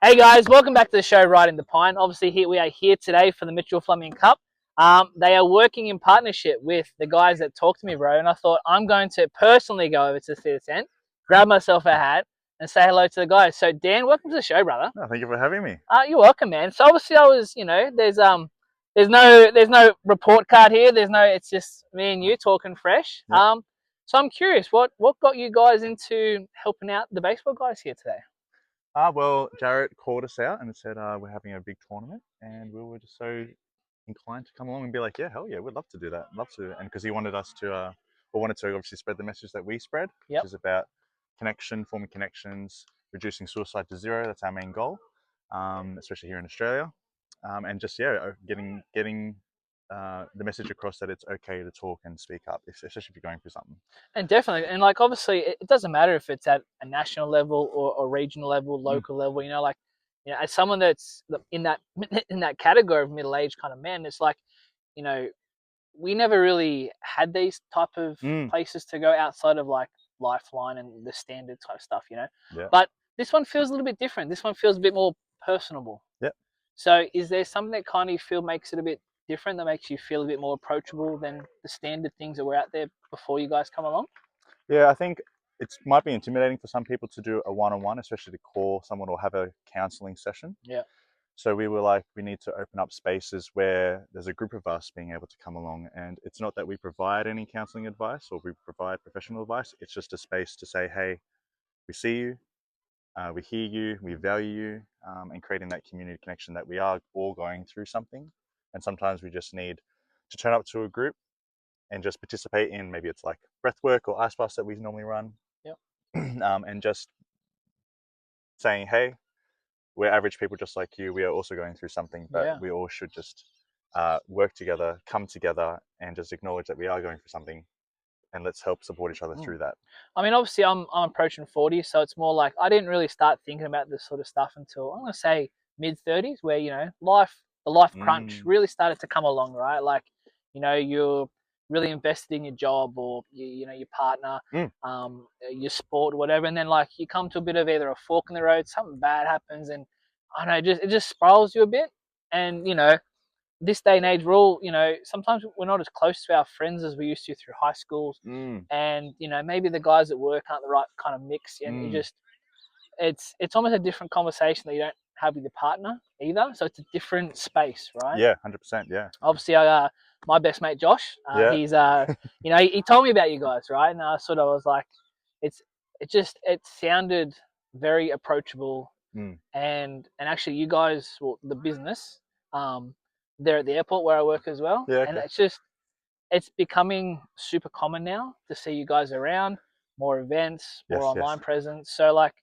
Hey guys, welcome back to the show Right in the Pine. Obviously, we are here today for the Mitchell Fleming Cup. They are working in partnership with the guys that Talk to Me Bro, and I thought I'm going to personally go over to the theatre tent, grab myself a hat, and say hello to the guys. So Dan, welcome to the show, brother. No, thank you for having me. You're welcome, man. So obviously, I was, there's no report card here. It's just me and you talking fresh. Yep. So I'm curious, what got you guys into helping out the baseball guys here today? Well, Jarrett called us out and said we're having a big tournament, and we were just so inclined to come along and be like, yeah, hell yeah, we'd love to do that, love to. And because he wanted us to, wanted to obviously spread the message that we spread, Yep. which is about connection, forming connections, reducing suicide to zero. That's our main goal, especially here in Australia, and just getting the message across that it's okay to talk and speak up, especially if you're going through something. And definitely, and like obviously, it doesn't matter if it's at a national level or regional level, local level. As someone that's in that in that category of middle aged kind of man, it's like, you know, we never really had these type of places to go outside of like Lifeline and the standard type stuff, Yeah. But this one feels a little bit different. This one feels a bit more personable. Yeah. So, is there something that kind of feel makes it a bit different, that makes you feel a bit more approachable than the standard things that were out there before you guys come along? Yeah, I think it might be intimidating for some people to do a one-on-one, especially to call someone or have a counseling session. Yeah. So we were like, we need to open up spaces where there's a group of us being able to come along. And it's not that we provide any counseling advice or we provide professional advice. It's just a space to say, hey, we see you, we hear you, we value you, and creating that community connection that we are all going through something. And sometimes we just need to turn up to a group and just participate in, maybe it's like breath work or ice baths that we normally run. Yep. And just saying, hey, we're average people just like you. We are also going through something, but we all should just work together, come together, and just acknowledge that we are going through something, and let's help support each other through that. I mean, obviously, I'm approaching 40, so it's more like I didn't really start thinking about this sort of stuff until I'm gonna say mid-30s, where the life crunch really started to come along, right? Like, you're really invested in your job or your partner, your sport, whatever, and then like you come to a bit of either a fork in the road, something bad happens, and I don't know, it just spirals you a bit, and this day and age, we're all, sometimes we're not as close to our friends as we used to through high schools, and maybe the guys at work aren't the right kind of mix, and it's almost a different conversation that you don't have with your partner either. So it's a different space, right? Yeah, 100%. Yeah. Obviously, my best mate Josh, he's he told me about you guys, right? And I sort of was like, it sounded very approachable, and actually, you guys, well, the business, they're at the airport where I work as well, and it's becoming super common now to see you guys around, more events, more online presence. So like,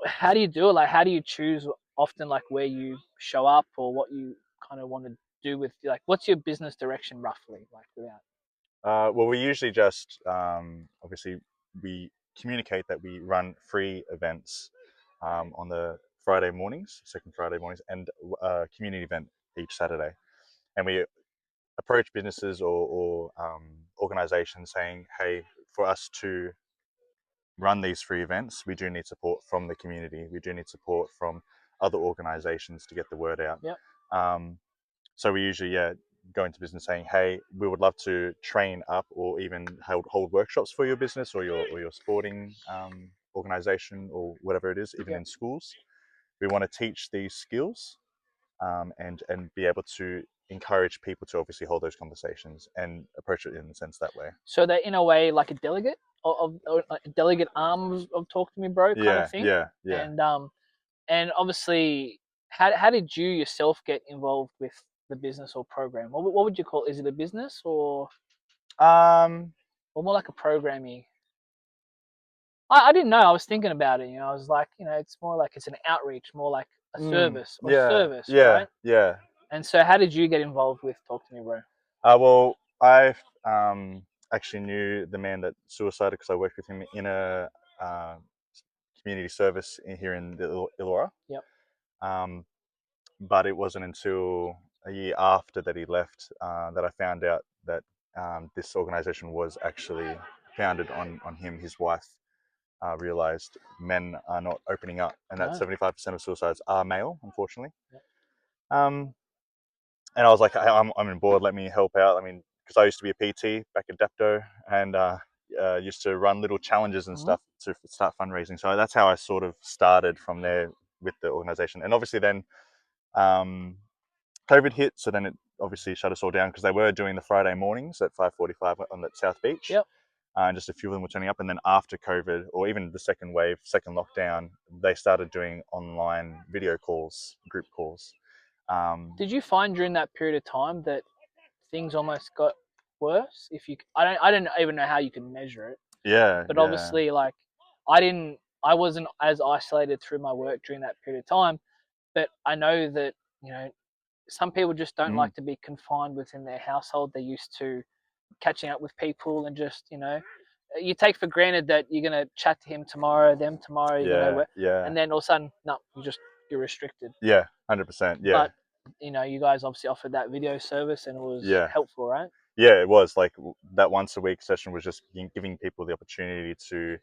how do you do it? Like, how do you choose often like where you show up or what you kind of want to do with, like, what's your business direction roughly, like, without? Well, we usually just obviously we communicate that we run free events on the Friday mornings, second Friday mornings, and a community event each Saturday. And we approach businesses or organizations saying, hey, for us to run these free events, we do need support from the community. We do need support from other organizations to get the word out. Yep. So we usually, go into business saying, hey, we would love to train up or even hold workshops for your business or your sporting organization or whatever it is, even in schools. We want to teach these skills and be able to encourage people to obviously hold those conversations and approach it in a sense that way. So they're in a way like a delegate of a delegate arm of Talk to Me Bro kind of thing. Yeah. And obviously, how did you yourself get involved with the business or program? What would you call it? Is it a business or more like a programming? I didn't know. I was thinking about it. I was like, it's more like it's an outreach, more like a service or service, right? Yeah. And so, how did you get involved with Talk to Me Bro? Well, I actually knew the man that suicided because I worked with him in a community service here in the Illawarra. Yep. But it wasn't until a year after that he left that I found out that this organization was actually founded on him, his wife, realized men are not opening up, and that No. 75% of suicides are male, unfortunately. Yep. And I was like, I'm on board. Let me help out. I mean, because I used to be a PT back at Depto, and used to run little challenges and stuff to start fundraising. So that's how I sort of started from there with the organization. And obviously then COVID hit, so then it obviously shut us all down because they were doing the Friday mornings at 5:45 on that South Beach. Yep. And just a few of them were turning up. And then after COVID, or even the second wave, second lockdown, they started doing online video calls, group calls. Did you find during that period of time that things almost got worse? If you, I don't even know how you can measure it. Yeah. But obviously, like, I wasn't as isolated through my work during that period of time. But I know that, you know, some people just don't like to be confined within their household. They're used to catching up with people and just, you know, you take for granted that you're gonna chat to him tomorrow, them tomorrow. You're gonna, and then all of a sudden, no, you're restricted. Yeah, 100%. Yeah. But you know, you guys obviously offered that video service, and it was helpful, right? Yeah, it was. Like that once a week session was just giving people the opportunity to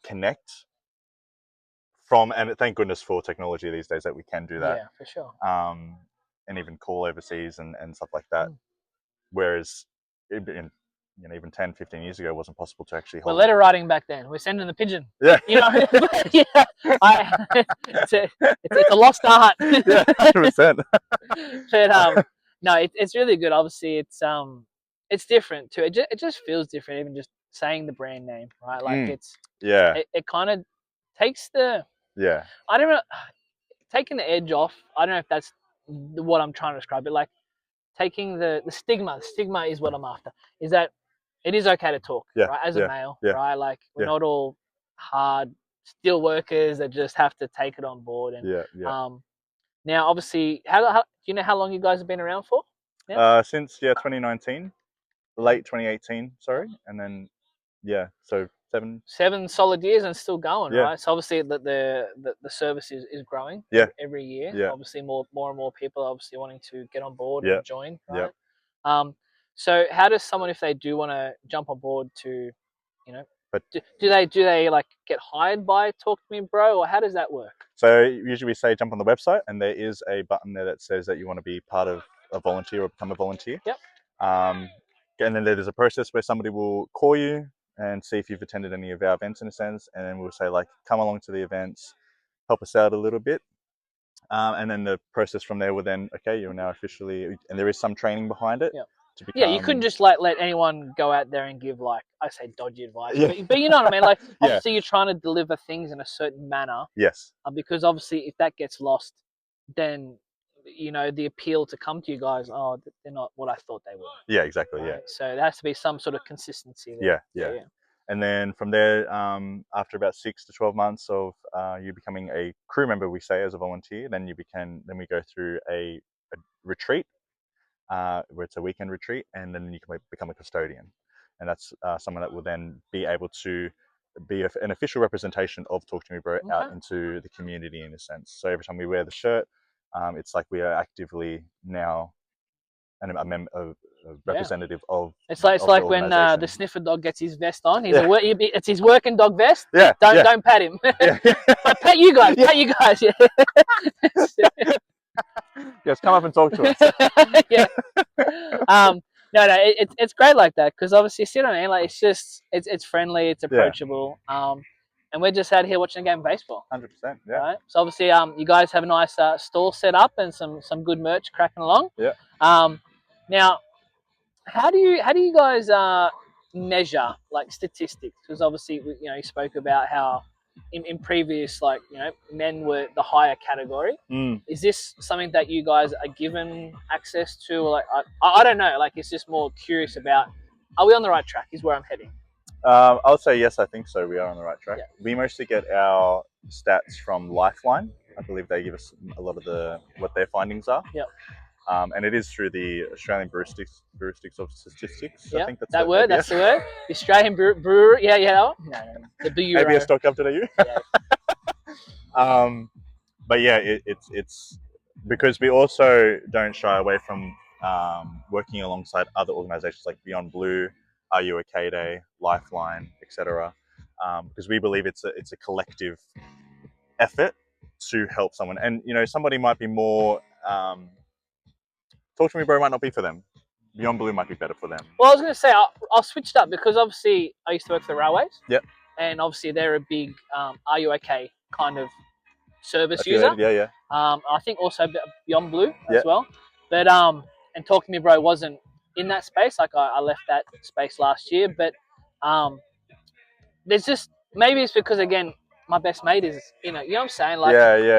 connect from, and thank goodness for technology these days that we can do that. Yeah, for sure. And even call overseas and stuff like that. Whereas even 10, 15 years ago, it wasn't possible to actually hold. Well, letter writing back then. We're sending the pigeon. Yeah. You know, yeah. It's a lost art. Yeah, 100%. But no, it's really good. Obviously, it's different too. It just feels different, even just saying the brand name, right? Like it kind of takes the I don't know, taking the edge off. I don't know if that's what I'm trying to describe, but like taking the stigma. The stigma is what I'm after. Is that it is okay to talk, right? As a male, right? Like we're not all hard steel workers that just have to take it on board. And now, obviously, how do you know how long you guys have been around for? Since 2019, late 2018, sorry, and then so 7 solid years and still going, right? So obviously the service is growing every year. Obviously more and more people are obviously wanting to get on board and join, right? So how does someone, if they do want to jump on board to, you know, but do they like get hired by Talk to Me Bro, or how does that work? So usually we say jump on the website, and there is a button there that says that you want to be part of a volunteer or become a volunteer. Yep. And then there's a process where somebody will call you and see if you've attended any of our events in a sense, and then we'll say like, come along to the events, help us out a little bit. And then the process from there will then, okay, you're now officially, and there is some training behind it. Yep. You couldn't just like let anyone go out there and give, like, I say dodgy advice, but you know what I mean? Like obviously you're trying to deliver things in a certain manner. Yes. Because obviously if that gets lost, then you know the appeal to come to you guys, oh, they're not what I thought they were. Yeah, exactly. Right? Yeah. So there has to be some sort of consistency there. Yeah. And then from there, after about 6 to 12 months of you becoming a crew member, we say, as a volunteer, then we go through a retreat, where it's a weekend retreat, and then you can become a custodian, and that's someone that will then be able to be an official representation of Talk to Me Bro out into the community in a sense. So every time we wear the shirt, it's like we are actively now a representative of. It's like when the sniffer dog gets his vest on. It's his working dog vest. Don't pat him. Pat you guys. Pat you guys. Yes, come up and talk to us. No, it's great like that, because obviously, you see what I mean? Like it's friendly, it's approachable, and we're just out here watching a game of baseball. 100%. Yeah. Right. So obviously, you guys have a nice stall set up and some good merch cracking along. Yeah. Now, how do you guys measure like statistics? Because obviously, you spoke about how in previous, like, men were the higher category. Is this something that you guys are given access to? Like, I don't know. Like, it's just more curious about, are we on the right track? Is where I'm heading. I would say yes. I think so. We are on the right track. Yeah. We mostly get our stats from Lifeline. I believe they give us a lot of what their findings are. Yep. And it is through the Australian Brewistics of Statistics. Yeah, I think that's that word. That's the word. The Australian Brewer. Yeah. No, the Bureau. ABS.gov.au. Yeah. But yeah, it's because we also don't shy away from working alongside other organisations like Beyond Blue, Are You OK Day, Lifeline, etc. because we believe it's a collective effort to help someone. And somebody might be more Talk to Me Bro might not be for them. Beyond Blue might be better for them. Well, I was going to say I'll switch it up because obviously I used to work for the railways. Yep. And obviously they're a big "Are you okay?" kind of service I feel user. it, yeah. I think also Beyond Blue as Yep. well. But and Talk to Me Bro wasn't in that space. Like I left that space last year. But there's just maybe it's because again my best mate is you know what I'm saying, like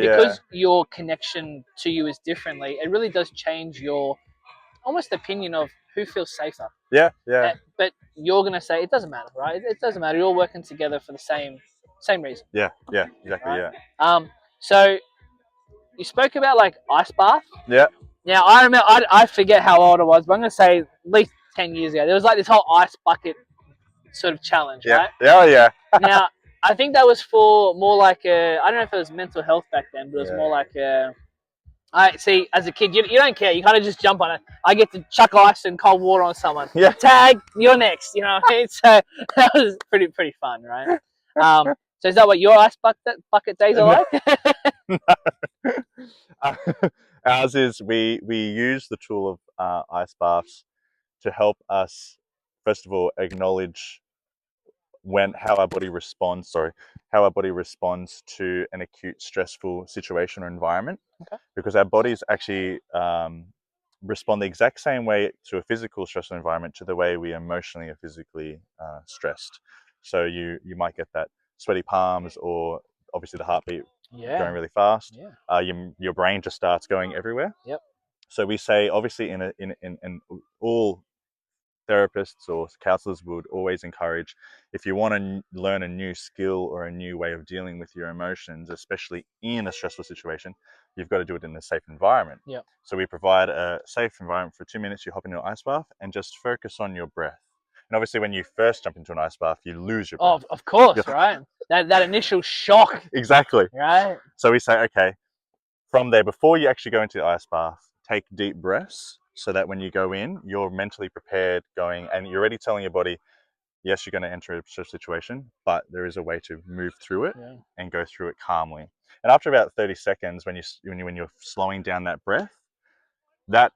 because your connection to you is differently. It really does change your almost opinion of who feels safer. Yeah. But you're gonna say it doesn't matter, right? It doesn't matter. You're all working together for the same reason. Yeah, exactly, right? yeah. So you spoke about like ice bath. Yeah. Now I remember I forget how old I was, but I'm gonna say at least 10 years ago. There was like this whole ice bucket sort of challenge, Yeah. right? Yeah. Now I think that was for more like I don't know if it was mental health back then, but it was more like I see. As a kid, you don't care. You kind of just jump on it. I get to chuck ice and cold water on someone. Yeah. Tag, you're next. You know what I mean? So that was pretty fun, right? So is that what your ice bucket days are like? Ours is we use the tool of ice baths to help us, first of all, acknowledge how our body responds to an acute stressful situation or environment. Okay. Because our bodies actually respond the exact same way to a physical stressful environment to the way we emotionally or physically stressed. So you might get that sweaty palms, or obviously the heartbeat going really fast. Yeah. Your brain just starts going everywhere. Yep. So we say, obviously, in all therapists or counselors would always encourage, if you want to learn a new skill or a new way of dealing with your emotions, especially in a stressful situation, you've got to do it in a safe environment. Yep. So we provide a safe environment for 2 minutes. You hop into an ice bath and just focus on your breath. And obviously, when you first jump into an ice bath, you lose your breath. Oh, of course, right? That initial shock. Exactly. Right. So we say, okay, from there, before you actually go into the ice bath, take deep breaths so that when you go in, you're mentally prepared going, and you're already telling your body, yes, you're going to enter a stress situation, but there is a way to move through it and go through it calmly. And after about 30 seconds, when you're slowing down that breath, that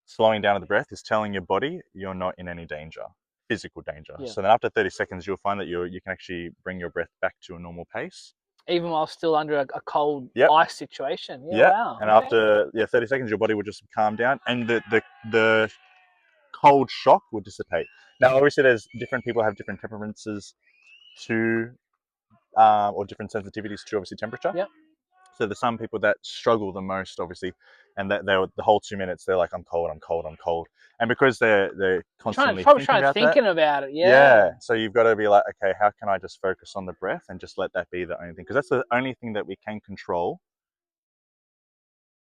slowing down of the breath is telling your body you're not in any danger, physical danger. Yeah. So then after 30 seconds, you'll find that you can actually bring your breath back to a normal pace. Even while still under a cold ice situation. Yeah. Wow. And after 30 seconds, your body will just calm down, and the cold shock will dissipate. Now, obviously, there's different people have different temperaments to, or different sensitivities to obviously temperature. Yep. So there's some people that struggle the most, obviously, and that the whole 2 minutes they're like, I'm cold, and because they're constantly thinking about it. Yeah. So you've got to be like, okay, how can I just focus on the breath and just let that be the only thing? Because that's the only thing that we can control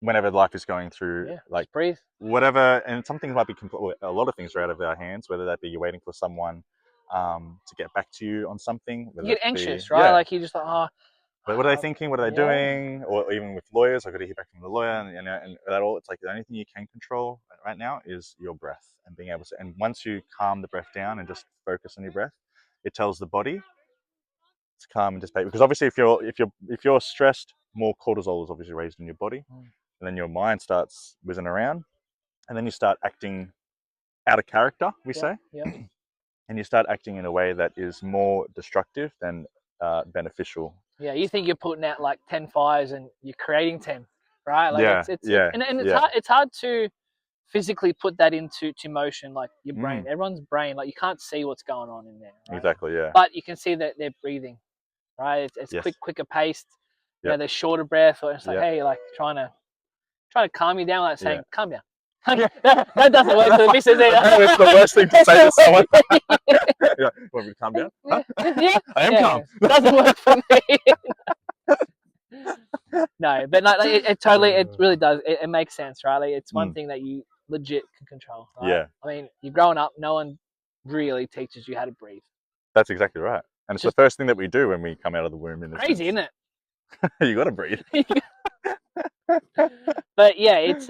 whenever life is going through, like, just breathe. Whatever. And some things might be a lot of things are out of our hands, whether that be you're waiting for someone to get back to you on something. You get anxious, right? Like you just like, but what are they thinking? What are they doing? Or even with lawyers, I've got to hear back from the lawyer, and that all. It's like the only thing you can control right now is your breath and being able to. And once you calm the breath down and just focus on your breath, it tells the body to calm and dissipate. Because obviously, if you're stressed, more cortisol is obviously raised in your body, and then your mind starts whizzing around, and then you start acting out of character. We say, and you start acting in a way that is more destructive than beneficial. Yeah, you think you're putting out like 10 fires and you're creating 10, right? Like it's hard to physically put that into motion, like your brain. Everyone's brain, like you can't see what's going on in there. Right? Exactly, yeah. But you can see that they're breathing, right? It's quicker paced. You know, there's shorter breath, or it's like, hey, like trying to calm you down, like saying, calm down. that doesn't work for the missus either. It's the worst thing to say to someone. You want me to calm down? Huh? Yeah. I am calm. Doesn't work for me. No, but no, it really does. It makes sense, right? Like, it's one thing that you legit can control. Right? Yeah. I mean, you're growing up, no one really teaches you how to breathe. That's exactly right. And it's the first thing that we do when we come out of the womb. Crazy, isn't it? You got to breathe. But yeah, it's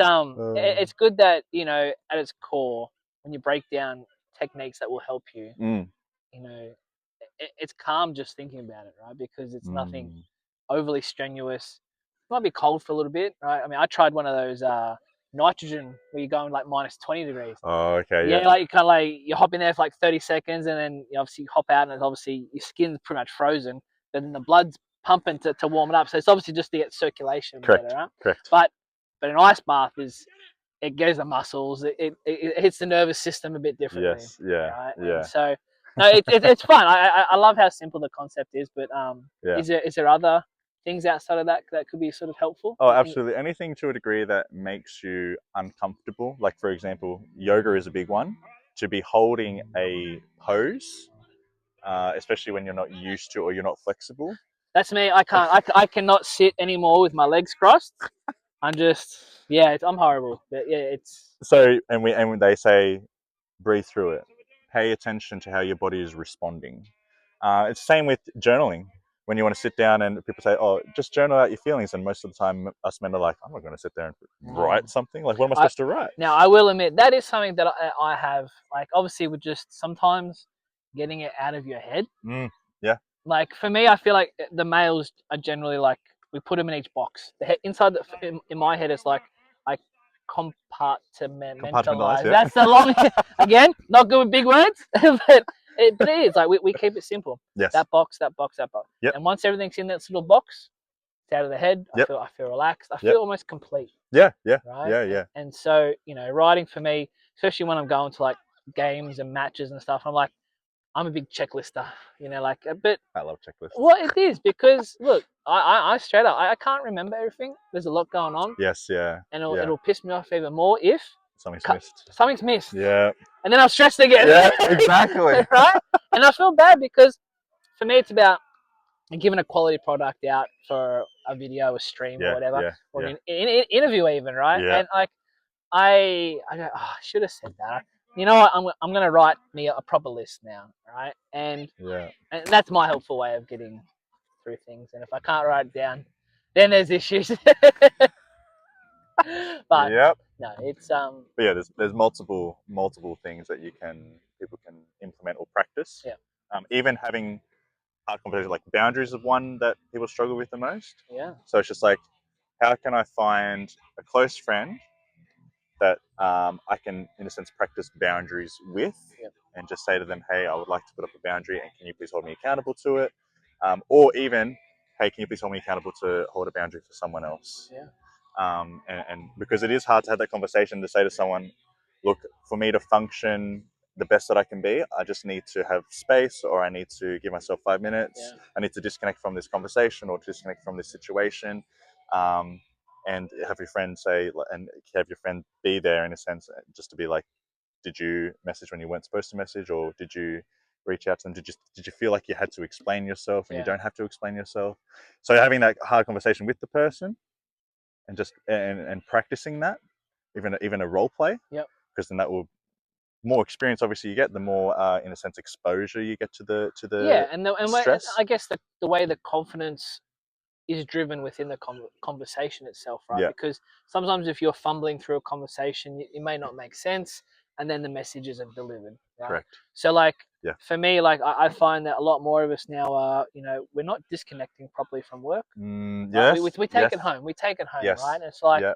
good that, you know, at its core, when you break down techniques that will help you, you know, it's calm just thinking about it, right? Because it's nothing Mm. overly strenuous. It might be cold for a little bit, right? I mean, I tried one of those nitrogen where you're going like -20 degrees. Oh, okay, Yeah, yeah. like you kind of like you hop in there for like 30 seconds, and then you obviously hop out, and it's obviously your skin's pretty much frozen, but then the blood's pumping to warm it up. So it's obviously just to get circulation better, Correct, right? correct. But an ice bath is it goes the muscles, it hits the nervous system a bit differently, Yes, yeah, right? And yeah, so no, it's fun. I love how simple the concept is, but yeah. is there other things outside of that that could be sort of helpful? Oh, absolutely. Anything to a degree that makes you uncomfortable. Like, for example, yoga is a big one. To be holding a pose, especially when you're not used to or you're not flexible. That's me. I can't. I cannot sit anymore with my legs crossed. I'm just yeah. I'm horrible. But yeah, it's So, and they say, breathe through it. Pay attention to how your body is responding. It's the same with journaling. When you want to sit down and people say, "Oh, just journal out your feelings," and most of the time, us men are like, "I'm not going to sit there and write something. Like, what am I I supposed to write?" now I will admit that is something that I have like obviously with just sometimes getting it out of your head. Yeah. Like for me, I feel like the males are generally like we put them in each box. The head, inside in my head, it's like I Compartmentalize. compartmentalize. Yeah. That's the long again. Not good with big words, but it is like we keep it simple. Yes. That box, that box, that box. Yep. And once everything's in that little box, it's out of the head. Yep. I feel relaxed. I Yep. feel almost complete. Yeah. Yeah. Right. Yeah. Yeah. And so writing for me, especially when I'm going to like games and matches and stuff, I'm a big checklister. But I love checklists. well, it is because look, I straight up, I can't remember everything. There's a lot going on, Yes. Yeah. and Yeah. it'll piss me off even more if Something's missed. something's missed. Yeah. And then I'm stressed again. Yeah. Exactly. Right? And I feel bad because for me it's about giving a quality product out for a video, a stream, or Yeah. whatever, Yeah. or Yeah. an interview even, right? Yeah. And like I go, oh, I should have said that. You know what? I'm gonna write me a proper list now, right? And Yeah. that's my helpful way of getting through things. And if I can't write it down, then there's issues. But Yep. no, it's But yeah, there's multiple things that people can implement or practice. Yeah. Even having hard conversations, like boundaries is one that people struggle with the most. yeah, So it's just like, how can I find a close friend that I can, in a sense, practice boundaries with, Yep. and just say to them, "Hey, I would like to put up a boundary, and can you please hold me accountable to it?" Or even, "Hey, can you please hold me accountable to hold a boundary for someone else?" Yeah. And because it is hard to have that conversation to say to someone, "Look, for me to function the best that I can be, I just need to have space, or I need to give myself 5 minutes. Yeah. I need to disconnect from this conversation or disconnect from this situation." And have your friend say, and have your friend be there in a sense, just to be like, "Did you message when you weren't supposed to message, or did you reach out to them? Did you feel like you had to explain yourself, and you Yeah. don't have to explain yourself?" So having that hard conversation with the person, and just and practicing that, even a role play, Yep. because then that will, more experience obviously you get, the more in a sense exposure you get to the Yeah, and stress. I guess the way the confidence is driven within the conversation itself, right? Yeah. Because sometimes if you're fumbling through a conversation, it may not make sense, and then the message isn't delivered, right? Correct. So, like, Yeah. for me, like, I find that a lot more of us now are, we're not disconnecting properly from work. Right? Yes. We take it home. We take it home, Yes. right? And it's like Yeah.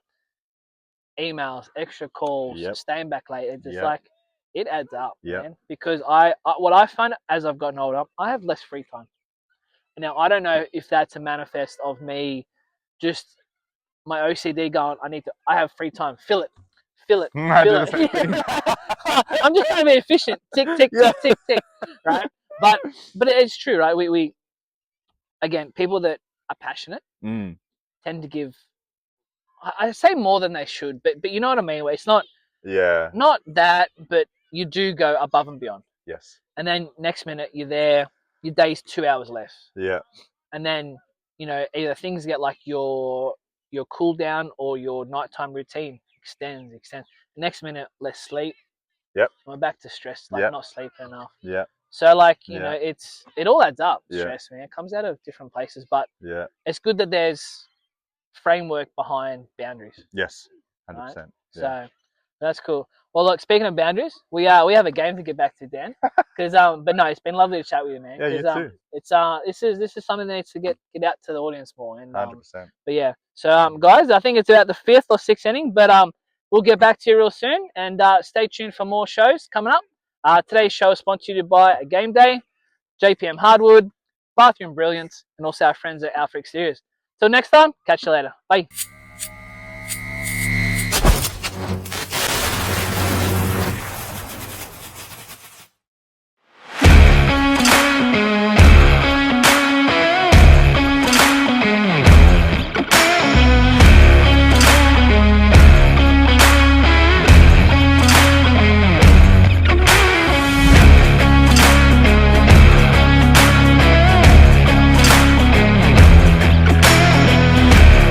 emails, extra calls, Yep. staying back late. It's just Yep. like, it adds up, Yep. man. Because what I find as I've gotten older, I have less free time. Now, I don't know if that's a manifest of me just my OCD going, I have free time, fill it, I do fill the same thing. it. I'm just trying to be efficient, tick, tick, Yeah. tick, tick, tick, right? But it's true, right? We again, people that are passionate tend to give, I say more than they should, but you know what I mean? Where it's not that, but you do go above and beyond. Yes. And then next minute you're there, your day's 2 hours less. Yeah. And then, either things get like your cool down or your nighttime routine extends. The next minute, less sleep. Yep. I'm back to stress, like not sleeping enough. Yeah. So like, Yeah. it all adds up, Yeah. stress, man. It comes out of different places, but Yeah. it's good that there's framework behind boundaries. Yes. Right? 100%. So That's cool. Well, look, speaking of boundaries, we have a game to get back to, Dan. Because but no, it's been lovely to chat with you, man. Yeah, you Because too. it's this is something that needs to get out to the audience more. And 100%. but yeah. So guys, I think it's about the fifth or sixth inning, but we'll get back to you real soon, and stay tuned for more shows coming up. Today's show is sponsored by a Game Day, JPM Hardwood, Bathroom Brilliance, and also our friends at Alpha Exteriors. Till next time, catch you later. Bye.